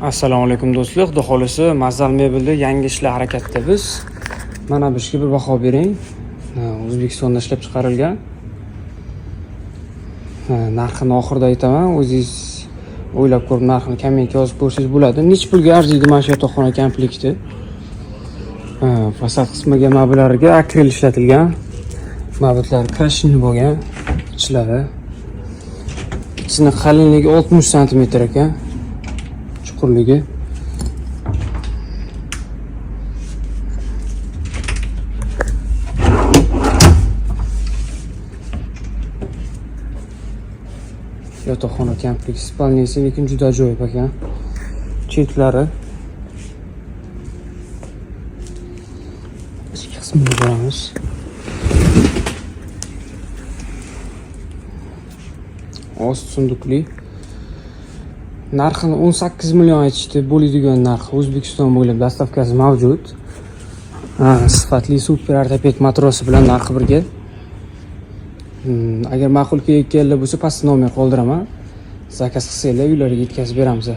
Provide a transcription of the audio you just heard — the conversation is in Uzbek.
Assalomu alaykum do'stlar. Xudo xolisi Mazal Mebelda yangi ishlar harakatda biz. Mana bu ishga bir baho bering. O'zbekistonda ishlab chiqarilgan. Narxini oxirida aytaman. O'zingiz o'ylab ko'rib narxini kommentga yozib ko'rsangiz bo'ladi. Nech pulga arziydi mana shu yotoqxona komplekti? Fasad qismiga mebellariga akril ishlatilgan. Mebellar krashin bo'lgan ichlari. Ichining qalinligi 60 cm ekan. Chuqurligi. Yotoqxona kompleks spalniyasi, lekin juda ajoyib ekan. Chetlari. Ichki qismiga boramiz. Ost sundukli. Narxini 18 million aytishdi. Bo'ladigan narx O'zbekiston bo'ylab dastavkasi mavjud. Sifatli super ortoped matrosi bilan narxi birga. Agar ma'qul kelganlar bo'lsa, pastda nomer qoldiraman. Zakaz qilsanglar uylariga yetkazib beramiz.